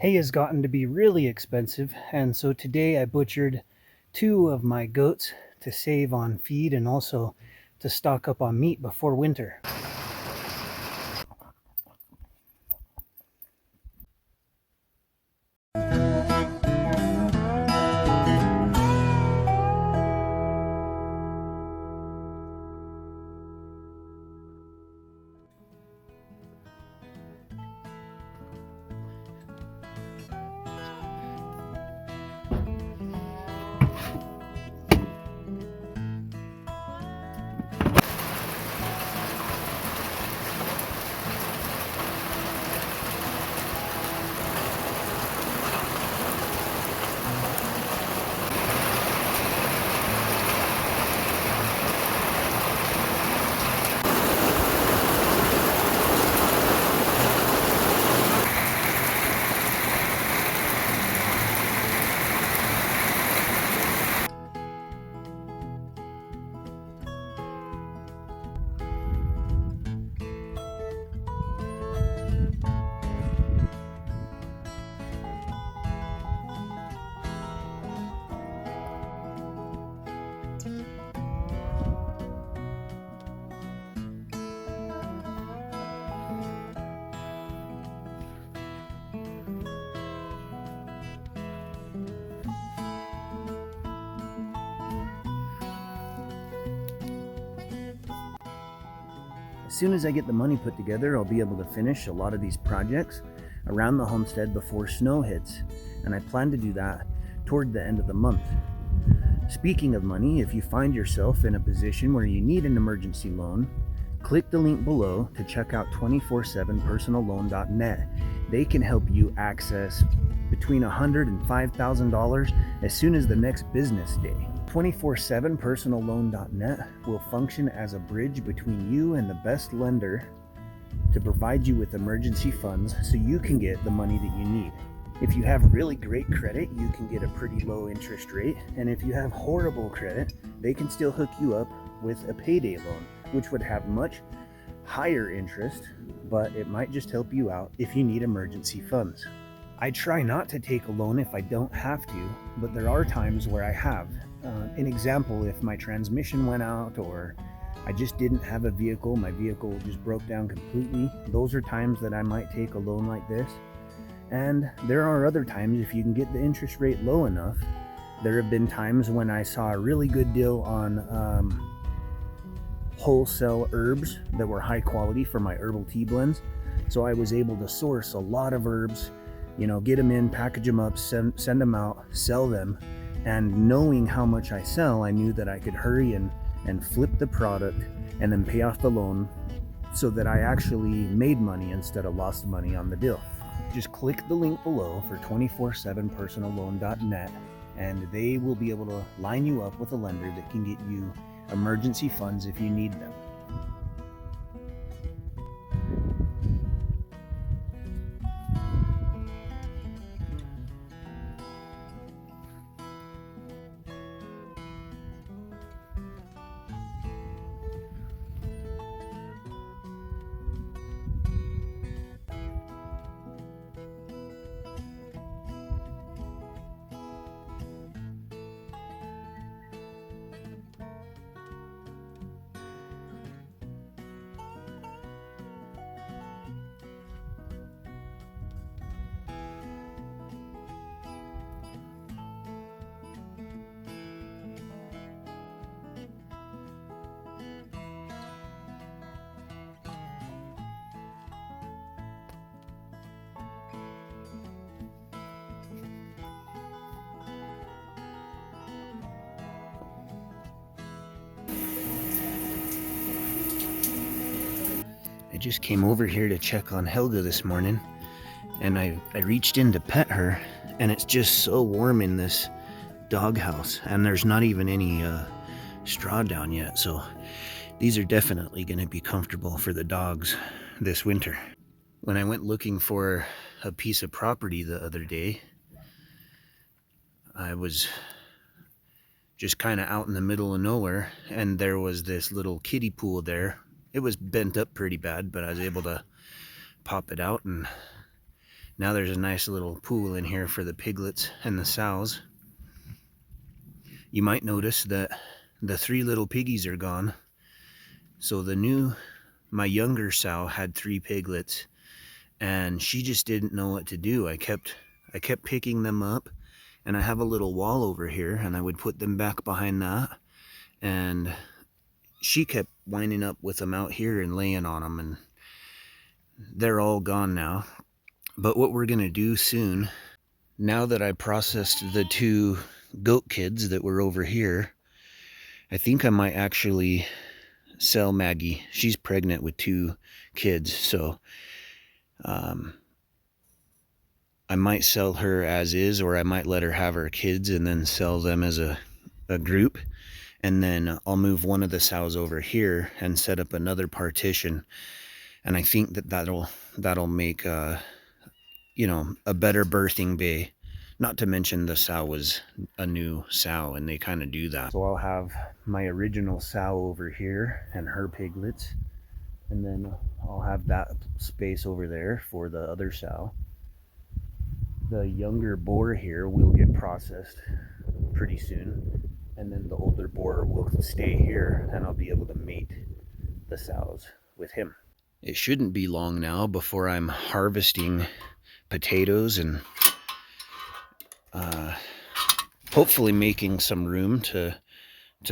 Hay has gotten to be really expensive, and so today I butchered 2 of my goats to save on feed and also to stock up on meat before winter. As soon as I get the money put together, I'll be able to finish a lot of these projects around the homestead before snow hits, and I plan to do that toward the end of the month. Speaking of money, if you find yourself in a position where you need an emergency loan, click the link below to check out 247personalloan.net. They can help you access between $100 and $5,000 as soon as the next business day. 247personalloan.net will function as a bridge between you and the best lender to provide you with emergency funds so you can get the money that you need. If you have really great credit, you can get a pretty low interest rate, and if you have horrible credit, they can still hook you up with a payday loan, which would have much higher interest, but it might just help you out if you need emergency funds. I try not to take a loan if I don't have to, but there are times where I have. An example, if my transmission went out or I just didn't have a vehicle, my vehicle just broke down completely, those are times that I might take a loan like this. And there are other times, if you can get the interest rate low enough, there have been times when I saw a really good deal on wholesale herbs that were high quality for my herbal tea blends. So I was able to source a lot of herbs, get them in, package them up, send them out, sell them. And knowing how much I sell, I knew that I could hurry and flip the product and then pay off the loan so that I actually made money instead of lost money on the deal. Just click the link below for 247personalloan.net and they will be able to line you up with a lender that can get you emergency funds if you need them. I just came over here to check on Helga this morning, and I reached in to pet her, and it's just so warm in this doghouse, and there's not even any straw down yet, so these are definitely going to be comfortable for the dogs this winter. When I went looking for a piece of property the other day, I was just kind of out in the middle of nowhere, and there was this little kiddie pool there. It was bent up pretty bad, but I was able to pop it out and Now there's a nice little pool in here for the piglets and the sows. You might notice that the 3 little piggies are gone. So my younger sow had 3 piglets, and she just didn't know what to do. I kept picking them up, and I have a little wall over here, and I would put them back behind that, and she kept winding up with them out here and laying on them, and they're all gone now. But what we're gonna do soon, now that I processed the 2 goat kids that were over here, I think I might actually sell Maggie. She's pregnant with 2 kids, so I might sell her as is, or I might let her have her kids and then sell them as a group. And then I'll move one of the sows over here and set up another partition. And I think that'll make you know, a better birthing bay. Not to mention the sow was a new sow, and they kind of do that. So I'll have my original sow over here and her piglets, and then I'll have that space over there for the other sow. The younger boar here will get processed pretty soon, and then the older boar will stay here, and I'll be able to mate the sows with him. It shouldn't be long now before I'm harvesting potatoes and hopefully making some room to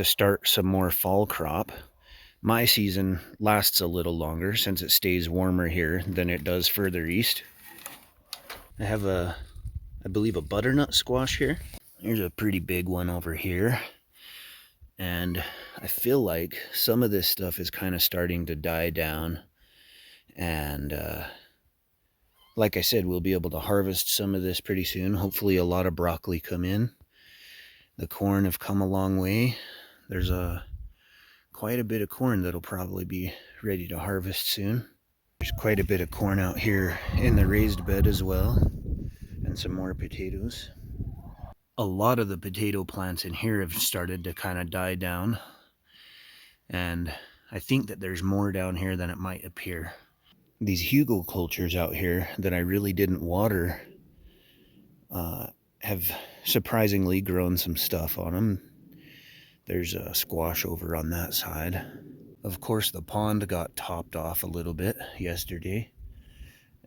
start some more fall crop. My season lasts a little longer since it stays warmer here than it does further east. I have I believe a butternut squash here. There's a pretty big one over here. And I feel like some of this stuff is kind of starting to die down. And like I said, we'll be able to harvest some of this pretty soon. Hopefully a lot of broccoli come in. The corn have come a long way. There's quite a bit of corn that'll probably be ready to harvest soon. There's quite a bit of corn out here in the raised bed as well, and some more potatoes. A lot of the potato plants in here have started to kind of die down, and I think that there's more down here than it might appear. These Frugal cultures out here that I really didn't water have surprisingly grown some stuff on them. There's a squash over on that side. Of course, the pond got topped off a little bit yesterday,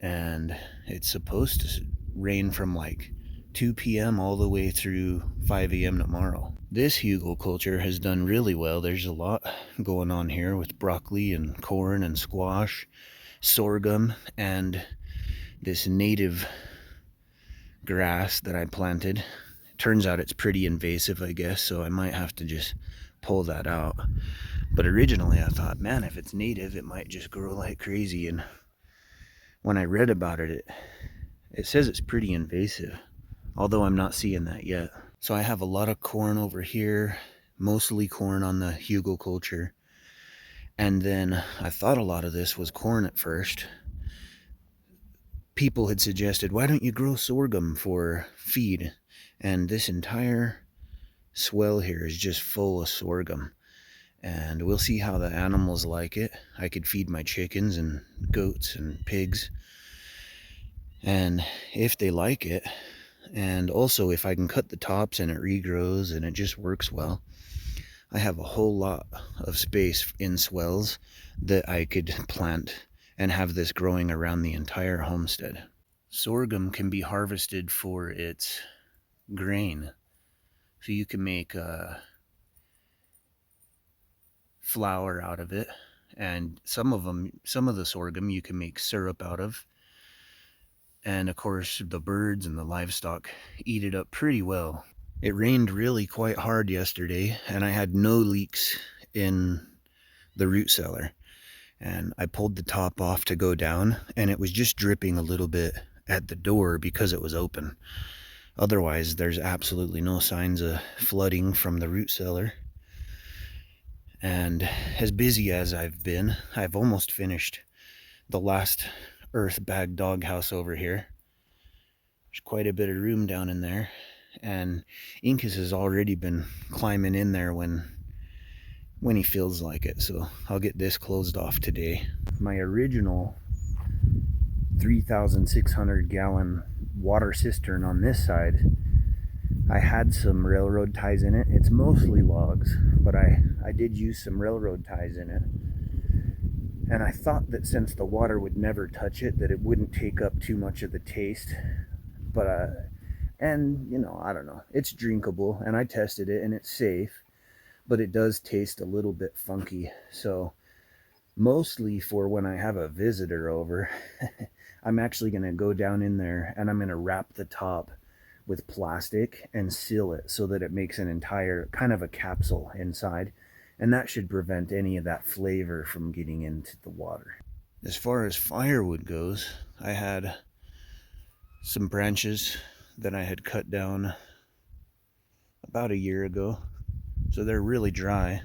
and it's supposed to rain from like 2 p.m. all the way through 5 a.m. tomorrow. This Frugal culture has done really well. There's a lot going on here with broccoli and corn and squash, sorghum, and this native grass that I planted. Turns out it's pretty invasive, I guess, so I might have to just pull that out. But originally I thought, man, if it's native, it might just grow like crazy. And when I read about it, it says it's pretty invasive, although I'm not seeing that yet. So I have a lot of corn over here, mostly corn on the Frugal culture. And then I thought a lot of this was corn at first. People had suggested, why don't you grow sorghum for feed? And this entire swell here is just full of sorghum. And we'll see how the animals like it. I could feed my chickens and goats and pigs. And if they like it, and also if I can cut the tops and it regrows and it just works well, I have a whole lot of space in swells that I could plant and have this growing around the entire homestead. Sorghum can be harvested for its grain. So you can make flour out of it, and some of the sorghum you can make syrup out of. And of course the birds and the livestock eat it up pretty well. It rained really quite hard yesterday, and I had no leaks in the root cellar. And I pulled the top off to go down, and it was just dripping a little bit at the door because it was open. Otherwise, there's absolutely no signs of flooding from the root cellar. And as busy as I've been, I've almost finished the last earth bag doghouse over here. There's quite a bit of room down in there, and Incas has already been climbing in there when he feels like it, so I'll get this closed off today. My original 3,600 gallon water cistern on this side. I had some railroad ties in it. It's mostly logs, but I did use some railroad ties in it. And I thought that since the water would never touch it, that it wouldn't take up too much of the taste. But, and you know, I don't know. It's drinkable, and I tested it, and it's safe, but it does taste a little bit funky. So mostly for when I have a visitor over, I'm actually going to go down in there and I'm going to wrap the top with plastic and seal it so that it makes an entire kind of a capsule inside, and that should prevent any of that flavor from getting into the water. As far as firewood goes, I had some branches that I had cut down about a year ago, so they're really dry,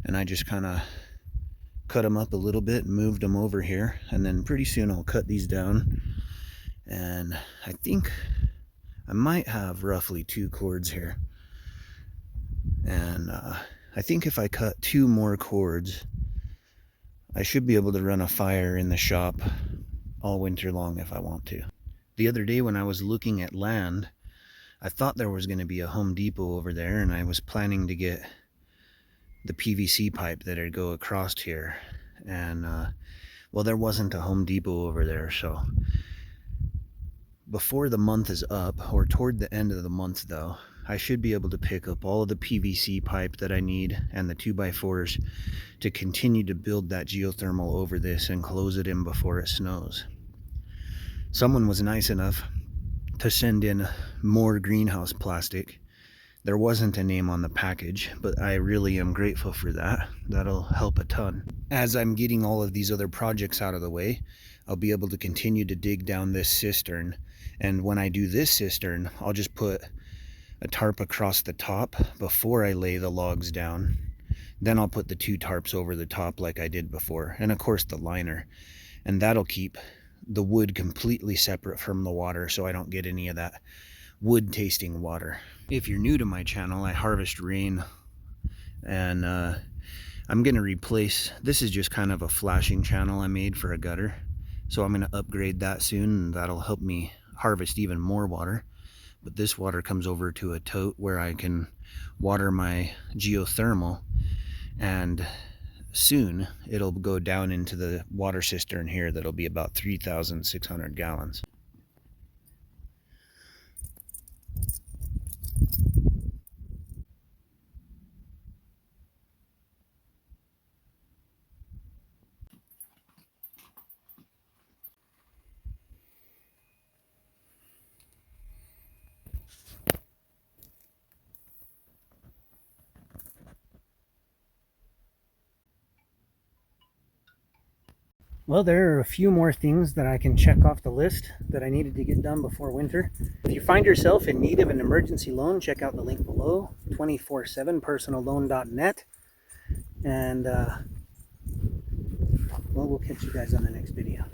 and I just kind of cut them up a little bit and moved them over here, and then pretty soon I'll cut these down, and I think I might have roughly 2 cords here, and I think if I cut 2 more cords, I should be able to run a fire in the shop all winter long if I want to. The other day when I was looking at land, I thought there was going to be a Home Depot over there, and I was planning to get the PVC pipe that would go across here, and well, there wasn't a Home Depot over there. So before the month is up, or toward the end of the month though, I should be able to pick up all of the PVC pipe that I need and the 2x4s to continue to build that geothermal over this and close it in before it snows. Someone was nice enough to send in more greenhouse plastic. There wasn't a name on the package, but I really am grateful for that. That'll help a ton. As I'm getting all of these other projects out of the way, I'll be able to continue to dig down this cistern. And when I do this cistern, I'll just put a tarp across the top before I lay the logs down. Then I'll put the 2 tarps over the top like I did before. And of course the liner. And that'll keep the wood completely separate from the water, so I don't get any of that wood tasting water. If you're new to my channel, I harvest rain, and I'm going to replace, this is just kind of a flashing channel I made for a gutter, so I'm going to upgrade that soon, and that'll help me harvest even more water. But this water comes over to a tote where I can water my geothermal, and soon it'll go down into the water cistern here that'll be about 3,600 gallons. Well, there are a few more things that I can check off the list that I needed to get done before winter. If you find yourself in need of an emergency loan, check out the link below, 247personalloan.net. And well, we'll catch you guys on the next video.